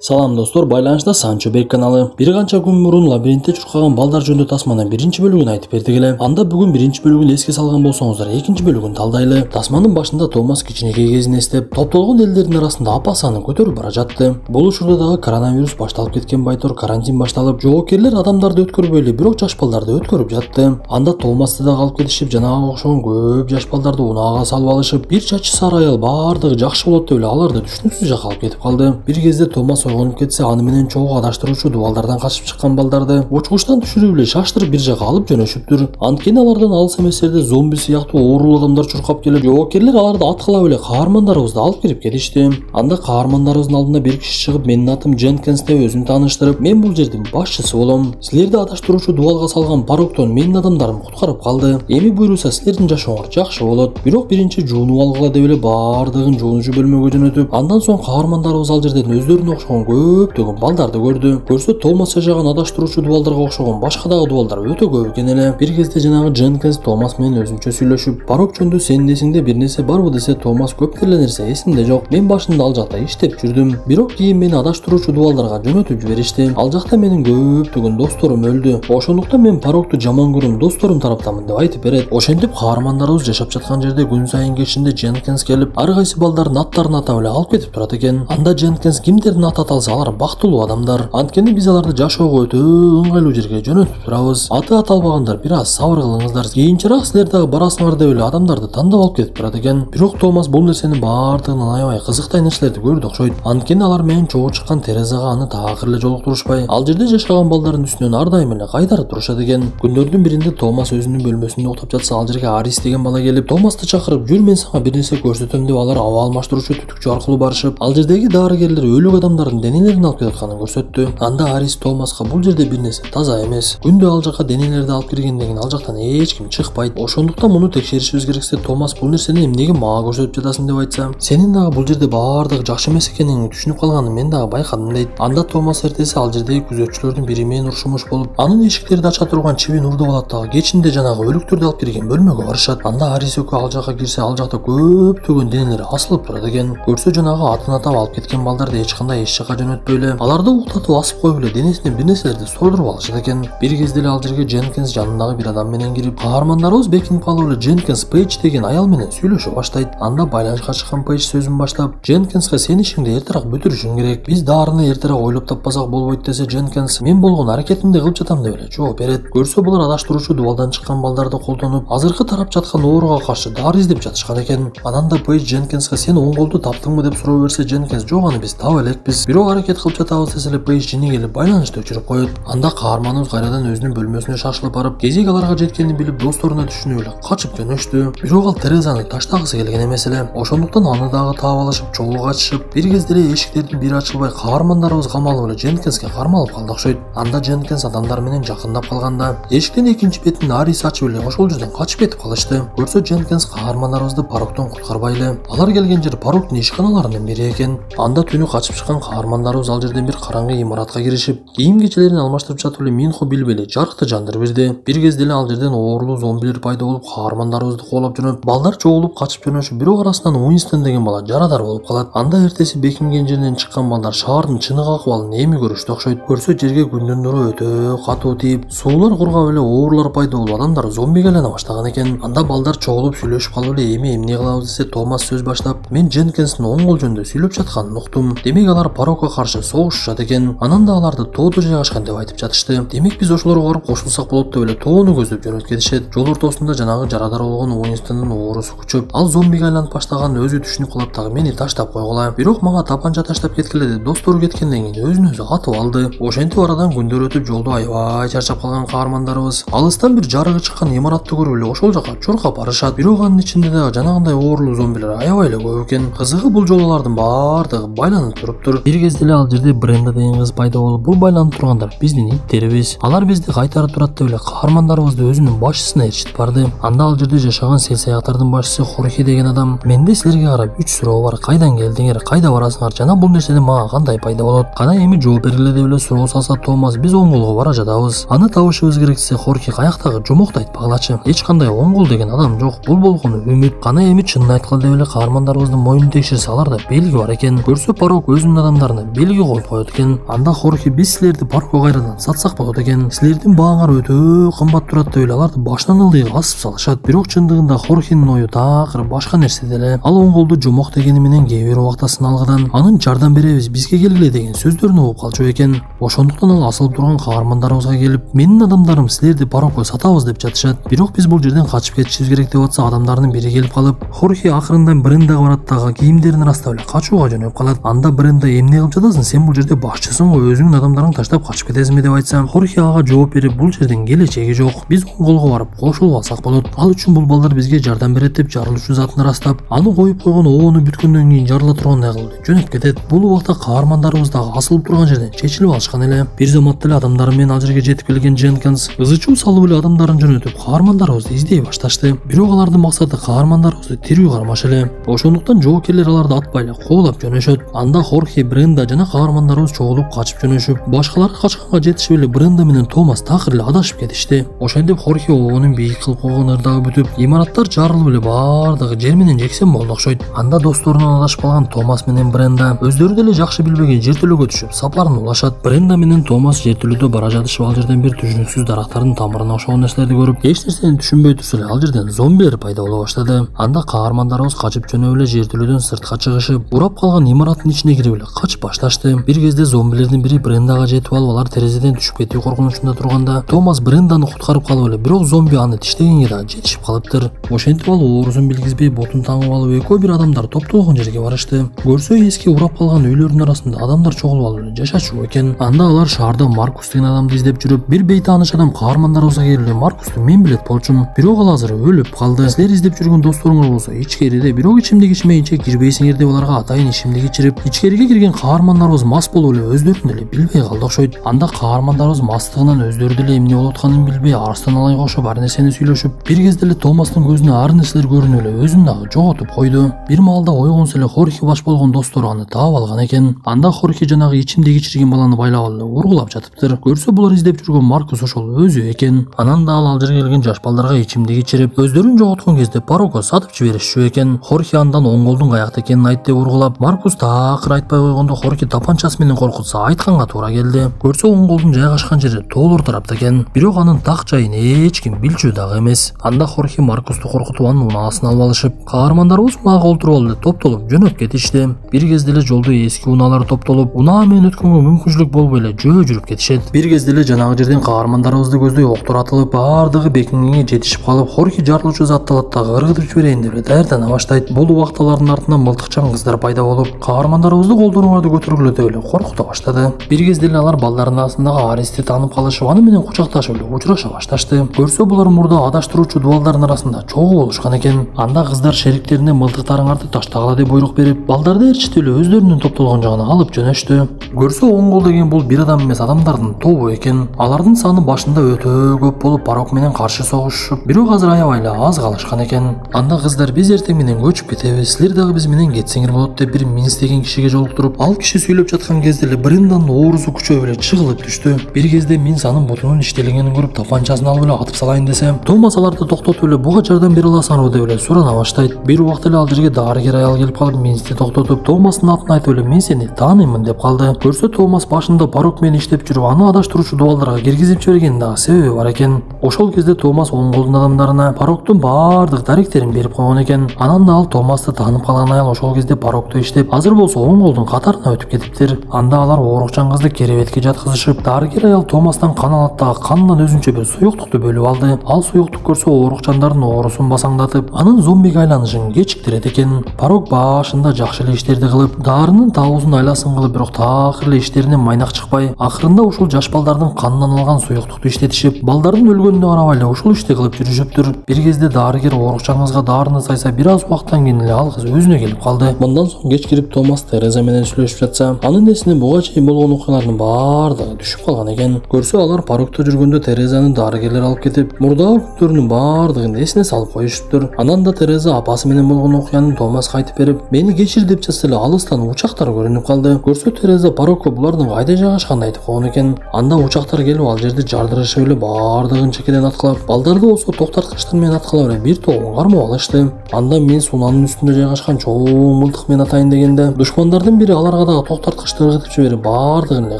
Салам достор, байланышта Санчо Бек каналы. Бир канча күн мурун лабиринтте чуркаган балдар жөнүндө тасманын биринчи бөлүгүн айтып бердик эле. Анда бүгүн биринчи бөлүгүн эске салган болсоңуздар, экинчи бөлүгүн талдайлы. Тасманын башында Томас кичинекей кезин эстеп, топтолгон элдердин арасында апа саны көтөрүп бара жатты. Бул учурда дагы коронавирус башталып кеткен байтор карантин башталып, жоокерлер адамдарды өткөрбөй эле, бирок жаш балдарды өткөрүп жатты. Анда Томасты да алып кетишип, жанага окшогон көп жаш балдарды унаага салып алышып, бир чачы сары аял баардыгы жакшы болот деп эле аларды түшүнүксүз жакка алып кетип калды. Бир кезде Томас ойгонуп кетсе, аны менен чогуу адаштыруучу дубалдардан качып чыккан балдарды учкучтан түшүрүп эле шаштырып бир жакка алып жөнөшүптүр. Анткени алардан алыс эмес жерде зомби сыяктуу оорулуу адамдар чуркап келип, жоокерлер аларды аткылап эле каармандарыбызды алып кирип кетишти. Анда каармандарыбыздын алдына бир киши чыгып, менин атым Дженкинс деп өзүн тааныштырып, мен бул жердин башчысы болом. Силерди адаштыруучу дубалга салган пароктон менин адамдарым куткарып калды. Эми буйруса силердин жашооңор жакшы болот. Бирок биринчи жуунуп алгыла деп эле баардыгын жуунуучу бөлмөгө жөнөтүп, андан соң каармандарыбыз ал жерден өздөрүнө окшогон көптөгөн балдарды көрдү. Көрсө Томас жашаган адаштыруучу дубалдарга окшогон башка дагы дубалдар өтө көп экен эле. Бир кезде жанагы Дженкинс Томас менен өзүнчө сүйлөшүп, парок жөнүндө сенин эсиңде бир нерсе барбы десе, Томас көп деле нерсе эсимде жок. Мен башында ал жакта иштеп жүрдүм. Бирок кийин мени адаштыруучу дубалдарга жөнөтүп жиберишти. Ал жакта менин көптөгөн досторум өлдү. Ошондуктан мен парокту жаман көрөм, досторум тараптамын деп айтып берет. Ошентип каармандарыбыз жашап жаткан жерде күн сайын кечинде Дженкинс келип, ар кайсы балдардын аттарын атап эле алып кетип турат экен. Анда Дженкинс кимдердин аты аталса алар бактылуу адамдар. Анткени биз аларды жашоого өтө ыңгайлуу жерге жөнөтүп турабыз. Аты аталбагандар бир аз сабыр кылыңыздар. Кийинчерээк силер дагы барасыңар деп эле адамдарды тандап алып кетип турат экен. Бирок Томас бул нерсенин баардыгынан аябай кызыктай нерселерди көрдү окшойт. Анткени алар менен чогуу чыккан Терезага аны таакыр эле жолуктурушпай, ал жерде жашаган балдардын үстүнөн ар дайым эле кайдарып турушат экен. Күндөрдүн биринде Томас өзүнүн бөлмөсүндө уктап жатса, ал жерге Арис деген бала келип, Томасты чакырып, "Жүр, мен сага бир нерсе көрсөтөм" деп алар аба алмаштыруучу түтүкчү аркылуу барышып, ал жердеги дарыгерлер өлүк адамдардын денелерин алып кетатканын көрсөттү. Анда Арис Томаска бул жерде бир нерсе таза эмес. Күндө ал жака денелерди алып киргенден кийин ал жактан эч ким чыкпайт. Ошондуктан муну текшеришибиз керексе, Томас бул нерсени эмнеге мага көрсөтүп жатасың деп айтса, сенин дагы бул жерде баардыгы жакшы эмес экениңди түшүнүп калганын мен дагы байкадым дейт. Анда Томас эртеси ал жердеги күзөтчүлөрдүн бири менен урушмуш болуп, анын эшиктерди ача турган чибин урдуп алат дагы кечинде жанагы өлүктөрдү алып кирген бөлмөгө барышат. Анда Арис экөө ал жака кирсе, ал жакта көптөгөн денелер асылып турат экен. Көрсө жанагы атын атап алып кеткен балдарды эч кандай эч жака жөнөтпөй эле, аларды уктатып асып коюп эле денесине бир нерселерди солдуруп алышат экен. Бир кезде эле ал жерге Дженкинс жанындагы бир адам менен кирип, каармандарыбыз бекинип калып эле Дженкинс Пейдж деген аял менен сүйлөшө баштайт. Анда байланышка чыккан Пейдж сөзүн баштап, Дженкинске сен ишиңди эртерээк бүтүрүшүң керек. Биз дарыны эртерээк ойлоп таппасак болбойт десе, Дженкинс мен болгон аракетимди кылып жатам деп эле жооп берет. Көрсө булар адаштыруучу дубалдан чыккан балдарды колдонуп, азыркы тарап жаткан ооруга каршы дары издеп жатышкан экен. Анан да Пейдж Дженкинске сен оң колду таптыңбы деп суроо берсе, Дженкинс жок, аны биз таба элекпиз. Бирок аракет кылып жатабыз десе эле, Пейдж жини келип байланышты өчүрүп коет. Анда каарманыбыз кайрадан өзүнүн бөлмөсүнө шашылып барып, кезек аларга жеткенин билип, досторуна түшүнүп эле качып жөнөштү. Бирок ал Терезаны таштагысы келген эмес эле. Ошондуктан аны дагы таап алышып, чогуу качышып, бир кезде эле эшиктердин бири ачылбай, каармандарыбыз камалып эле Дженкинске кармалып калды окшойт. Анда Дженкинс адамдар менен жакындап калганда, эшиктин экинчи бетин Арис ачып эле ошол жерден качып кетип калышты. Көрсө Дженкинс каармандарыбызды пароктон куткарбай эле. Алар келген жер пароктун ишканаларынын бири экен. Анда түнү качып чыккан каармандарыбыз ал жерден бир караңгы имаратка киришип, кийим кечелерин алмаштырып жатып эле Минхо билбей эле жарыкты жандырып бирди. Бир кезде эле ал жерден оорулуу зомбилер пайда болуп, каармандарыбызды кубалап жөнөп, балдар чогулуп качып жөнөшүп, бирок арасынан Уинстон деген бала жарадар болуп калат. Анда эртеси бекинген жеринен чыккан балдар шаардын чыныгы акыбалын эми көрүштү окшойт. Көрсө жерге күндүн нуру өтө катуу тийип, суулар кургап эле оорулар пайда болуп, адамдар зомбиге айлана баштаган экен. Анда балдар чогулуп сүйлөшүп калып эле эми эмне кылабыз десе, Томас сөз баштап, мен Дженкинстин оң кол жөнүндө сүйлөп жатканын уктум. Демек алар парокко каршы согушушат экен. Анан да аларды тоодо жайгашкан деп айтып жатышты. Демек биз ошолорго барып кошулсак болот деп эле тоону көздөп жөнөткөнүшөт. Жол ортосунда жанагы жарадар болгон Уинстондун оорусу күчөп, ал зомбиге айланып баштаганын өзү түшүнүп калат дагы, мени таштап койгула. Бирок мага тапанча таштап кеткиле деп достору кеткенден кийин өзүн өзү атып алды. Ошентип арадан күндөр өтүп, жолдо аябай чарчап калган каармандарыбыз алыстан бир жарыгы чыккан имаратты көрүп эле ошол жака чуркап барышат. Бирок анын ичинде дагы жанагындай оорулуу зомбилер аябай эле көп экен. Кызыгы бул жолу алардын баардыгы байланып туруптур. Бир кезде эле ал жерде Бренда деген кыз пайда болуп, бул байланып тургандар биздин иттерибиз. Алар бизди кайтарып турат деп эле каармандарыбызды өзүнүн башчысына ээрчитип барды. Анда ал жерде жашаган сел-саяктардын башчысы Хорхе деген адам, менде силерге карап 3 суроо бар. Кайдан келдиңер, кайда барасыңар, жана бул нерседен мага кандай пайда болот? Кана эми жооп бергиле деп эле суроо салса, Томас, биз оң колго бара жатабыз. Аны табышыбыз керек десе, Хорхе каяктагы жомокту айтпагылачы. Эч кандай оң кол деген адам жок. Бул болгону үмүт. Кана эми чынын айткыла деп эле каармандарыбыздын моюнун текшерсе, аларда белги бар экен. Көрсө парок өзүнүн адамдарын алгандарына белги коюп коет экен. Анда Хорхе биз силерди паркко кайрадан сатсак болот экен. Силердин бааңар өтө кымбат турат деп эле аларды башынан ылдый асып салышат. Бирок чындыгында Хорхенин ою такыр башка нерседе эле. Ал оң колду жомок дегени менен кээ бир убакта сыналгыдан анын жардам беребиз, бизге келгиле деген сөздөрүн угуп калчу экен. Ошондуктан ал асылып турган каармандарыбызга келип, менин адамдарым силерди парокко сатабыз деп жатышат. Бирок биз бул жерден качып кетишибиз керек деп атса, адамдардын бири келип калып, Хорхе акырында Брендага барат дагы кийимдерин ырастап эле качууга жөнөп калат. Анда Бренда эмне кылып жатасың? Сен бул жерде башчысың го, өзүңдүн адамдарыңды таштап качып кетесиңби деп айтсам, Хорхе ага жооп берип, бул жерден келечеги жок. Биз оң колго барып кошулуп алсак болот. Ал үчүн бул балдар бизге жардам берет деп жарылуучу затын ырастап, аны коюп койгон обону бүткөндөн кийин жарыла тургандай кылып жөнөп кетет. Бул убакта каармандарыбыз дагы асылып турган жерден чечилип алышкан эле. Бир заматта эле адамдары менен ал жерге жетип келген Дженкинс ызы чуу салып эле адамдарын жөнөтүп каармандарыбызды издей башташты. Бирок алардын максаты каармандарыбызды тирүү кармаш эле. Ошондуктан жоокерлер аларды атпай эле куулап жөнөшөт. Анда Хорхе, Бренда жана каармандарыбыз чогулуп качып жөнөшүп, башкалары качканга жетишип эле Бренда менен Томас такыр эле адашып кетишти. Ошентип Хорхе обонун бийик кылып койгон ырдагы бүтүп, имараттар жарылып эле баардыгы жер менен жексен болду окшойт. Анда досторунан адашып калган Томас менен Бренда өздөрү деле жакшы билбеген жертөлөгө түшүп сапарын улашат. Бренда менен Томас жертөлөдө бара жатышып, ал жерден бир түшүнүксүз дарактардын тамырына окшогон нерселерди көрүп, эч нерсени түшүнбөй турса эле ал жерден зомбилер пайда боло баштады. Анда каармандарыбыз качып жөнөп эле жертөлөдөн сыртка чыгышып, урап калган имараттын ичине кирип эле качып башташты. Бир кезде зомбилердин бири Брендага жетип алып, алар терезеден түшүп кетүү коркунучунда турганда, Томас Бренданы куткарып калып эле, бирок зомби аны тиштегенге дагы жетишип калыптыр. Ошентип ал оорузун билгизбей ботун таңып алып, экөө бир адамдар топтолгон жерге барышты. Көрсө эски урап калган үйлөрдүн арасында адамдар чогулуп алып эле жашачу экен. Анда алар шаарда Маркус деген адамды издеп жүрүп, бир бейтааныш адам каармандарыбызга келип эле, Маркусту мен билет болчумун, бирок ал азыр өлүп калды. Силер издеп жүргөн досторуңар болсо ичкериде, бирок ичимдик ичмейинче кирбейсиңер деп аларга атайын ичимдик ичирип, ичкериге кирген каармандарыбыз мас болуп эле өздөрүн деле билбей калды окшойт. Анда каармандарыбыз мастыгынан өздөрү деле эмне болуп атканын билбей, арстан алайга окшоп ар нерсени сүйлөшүп, бир кезде эле Томастын көзүнө ар нерселер көрүнүп эле өзүн дагы жоготуп койду. Бир маалда ойгонсо эле Хорхе баш болгон достору аны таап алган экен. Анда Хорхе жанагы ичимдик ичирген баланы байлап алып эле ургулап жатыптыр. Көрсө булар издеп жүргөн Маркус ошол өзү экен. Анан да ал жерге келген жаш балдарга ичимдик ичирип, өздөрүн жоготкон кезде парокко сатып жиберишчү экен. Хорхе андан оң колдун каякта экенин айт деп ургулап, Маркус такыр айтпай койгондо Хорхе тапанчасы менен коркутса айтканга туура келди. Көрсө оң колдун жайгашкан жери тоолор тарапта экен, бирок анын так жайын эч ким билчү дагы эмес. Анда Хорхе Маркусту коркутуп анын унаасын алып алышып, каармандарыбыз унаага олтуруп алып эле топтолуп жөнөп кетишти. Бир кезде эле жолдо эски унаалар топтолуп, унаа менен өткөнгө мүмкүнчүлүк болбой эле жөө жүрүп кетишет. Бир кезде эле жанагы жерден каармандарыбызды көздөй октор атылып, баардыгы Бекингемге жетишип калып, Хорхе жарылуучу затты алат дагы ыргытып жиберейин деп эле даярдана баштайт. Бул убакта алардын артынан мылтыкчан кыздар пайда болуп, каармандарыбызды колдоруңарды көтөргүлө деп эле коркута баштады. Бир кезде эле алар балдардын арасындагы Аристти таанып калышып, аны менен кучакташып эле учураша башташты. Көрсө булар мурда адаштыруучу дубалдардын арасында чогуу болушкан экен. Анда кыздар шериктерине мылтыктарыңарды таштагыла деп буйрук берип, балдарды ээрчитип эле өздөрүнүн топтолгон жагына алып жөнөштү. Көрсө оң кол деген бул бир адам эмес, адамдардын тобу экен. Алардын саны башында өтө көп болуп, парок менен каршы согушушуп, бирок азыр аябай эле аз калышкан экен. Анда кыздар биз эртең менен көчүп кетебиз, силер дагы биз менен кетсеңер болот деп бир Минс деген кишиге жолуктуруп, ал киши сүйлөп жаткан кезде эле Бренданын оорусу күчөп эле чыгылып түштү. Бир кезде Минс анын бутунун иштелгенин көрүп, тапанчасын алып эле атып салайын десе, Томас аларды токтотуп эле буга жардам бере аласыңарбы деп эле сурана баштайт. Бир убакта эле ал жерге дарыгер аял келип калып, Минсти токтотуп, Томастын атын айтып эле мен сени тааныймын деп калды. Көрсө Томас башында парок менен иштеп жүрүп, аны адаштыруучу дубалдарга киргизип жибергенин дагы себеби бар экен. Ошол кезде Томас оң колдун адамдарына пароктун баардык даректерин берип койгон экен. Анан да ал Томасты таанып калган аял ошол кезде парокто иштеп, азыр болсо оң колдун катарына өтүп кетиптир. Анда алар оорукчан кызды керебетке жаткызышып, дарыгер аял Томастан кан алат дагы канынан өзүнчө бир суюктукту бөлүп алды. Ал суюктук көрсө оорукчандардын оорусун басаңдатып, анын зомбиге айланышын кечиктирет экен. Парок башында жакшы эле иштерди кылып, дарынын табуусун айласын кылып, бирок такыр эле иштеринен майнак чыкпай, акырында ушул жаш балдардын канынан алган суюктукту иштетишип, балдардын өлгөнүнө карабай эле ушул ишти кылып жүрүшүптүр. Бир кезде дарыгер оорукчан кызга дарыны сайса, бир аз убакыттан кийин эле ал кыз өзүнө келип калды. Мындан соң кеч кирип Томас Тереза менен сүйлөшүп жатса, анын эсине буга чейин болгон окуялардын баардыгы түшүп калган экен. Көрсө алар парокто жүргөндө Терезаны дарыгерлер алып кетип, мурдагы күндөрүнүн баардыгын эсине салып коюшуптур. Анан да Тереза апасы менен болгон окуяны Томаска айтып берип, мени кечир деп жатса эле алыстан учактар көрүнүп калды. Көрсө Тереза парокко булардын кайда жайгашканын айтып койгон экен. Анда учактар келип ал жерди жардырышып эле баардыгын чекеден аткылап, балдарды болсо токтоткучтар менен аткылап эле бир тобун кармап алышты. Анда мен суунанын үстүндө жайгашкан чоң мылтык менен атайын дегенде, душмандардын бири аларга ага дагы токтоткучту ыргытып жиберип баардыгын эле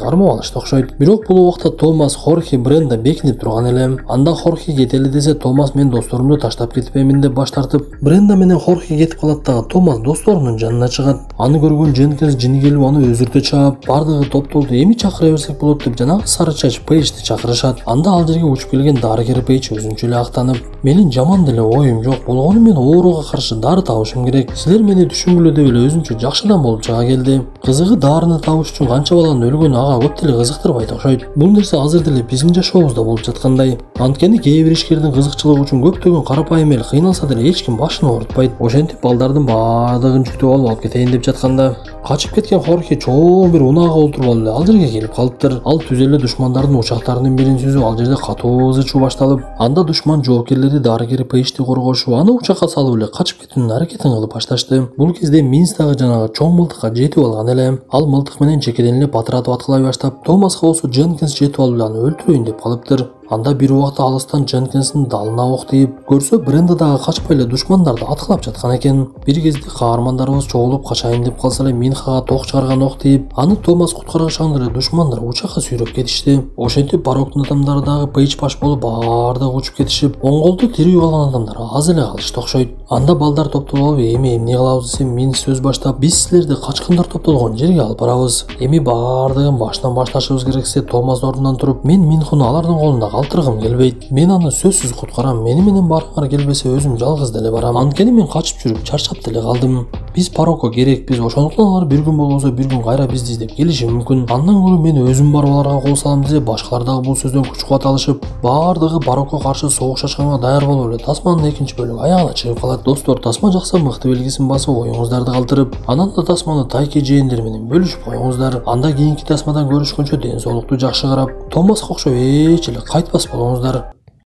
кармап алышты окшойт. Бирок бул убакта Томас, Хорхе, Бренда бекинип турган эле. Анда Хорхе кетели десе, Томас мен досторумду таштап кетпеймин деп баш тартып, Бренда менен Хорхе кетип калат дагы Томас досторунун жанына чыгат. Аны көргөн Дженкинс жини келип аны өзүртө чаап, бардыгы топтолду эми чакыра берсек болот деп жанагы сары чач Пейджди чакырышат. Анда ал жерге учуп келген дарыгер Пейдж өзүнчө эле актанып, менин жаман деле оюм жок, болгону мен ооруга каршы дары табышым керек. Силер мени түшүнгүлө деп эле өзүнчө жакшыдан болуп чыга келди. Кызыгы дарыны табыш үчүн канча баланын өлгөнү ага көп деле кызыктырбайт окшойт. Бул нерсе азыр деле биздин жашообузда болуп жаткандай. Анткени кээ бир ишкердин кызыкчылыгы үчүн көптөгөн карапайым эл кыйналса деле эч ким башын оорутпайт. Ошентип балдардын баардыгын жүктөп алып кетейин деп жатканда, качып кеткен Хорхе чоң бир унаага олтуруп алып эле ал жерге келип калыптыр. Ал түз эле душмандардын учактарынын бирин сүзүп, ал жерде катуу ызычуу башталып, анда душман жоокерлери дарыгер Пейджди коргошуп, аны учакка салып эле качып кетүүнүн аракетин кылып башташты. Бул кезде Минс дагы жанагы чоң мылтыкка жетип алган эле. Ал мылтык менен чекеден эле батыратып аткылай баштап, Томаска болсо Дженкинс жетип алып эле аны өлтүрөйүн деп калыптыр. Анда бир убакта алыстан Дженкинстин далына ок тийип, көрсө Бренда дагы качпай эле душмандарды аткылап жаткан экен. Бир кезде каармандарыбыз чогулуп качайын деп калса эле Минхага ток чыгарган ок тийип, аны Томас куткарышан эле душмандар учакка сүйрөп кетишти. Ошентип Бароктун адамдары дагы Пейдж баш болуп баардыгы учуп кетишип, оңголду тирүү калган адамдар аз эле калышты окшойт. Анда балдар топтолуп алып, эми эмне кылабыз десе, Минс сөз баштап, биз силерди качкындар топтолгон жерге алып барабыз. Эми баардыгын башынан башташыбыз керексе, Томас ордунан туруп, мен Минхуну алардын колунда калтыргым келбейт. Мен аны сөзсүз куткарам. Мени менен барыңар келбесе өзүм жалгыз деле барам. Анткени мен качып жүрүп чарчап деле калдым. Биз Парокко керекпиз. Ошондуктан алар бир күн болбосо бир күн кайра бизди издеп келиши мүмкүн. Андан көрө мен өзүм барып аларга кол салам десе, башкалар дагы бул сөздөн күч кубат алышып, баардыгы Парокко каршы согуш ачканга даяр болуп эле тасманын экинчи бөлүгү аягына чыгып калат. Достор, тасма жакса мыкты белгисин басып оюңуздарды калтырып, анан да тасманы тайке жээндер менен бөлүшүп коюңуздар. Анда кийинки тасмадан көрүшкөнчө ден соолукту жакшы карап, Томаска окшоп эч эле кайтпас болуңуздар.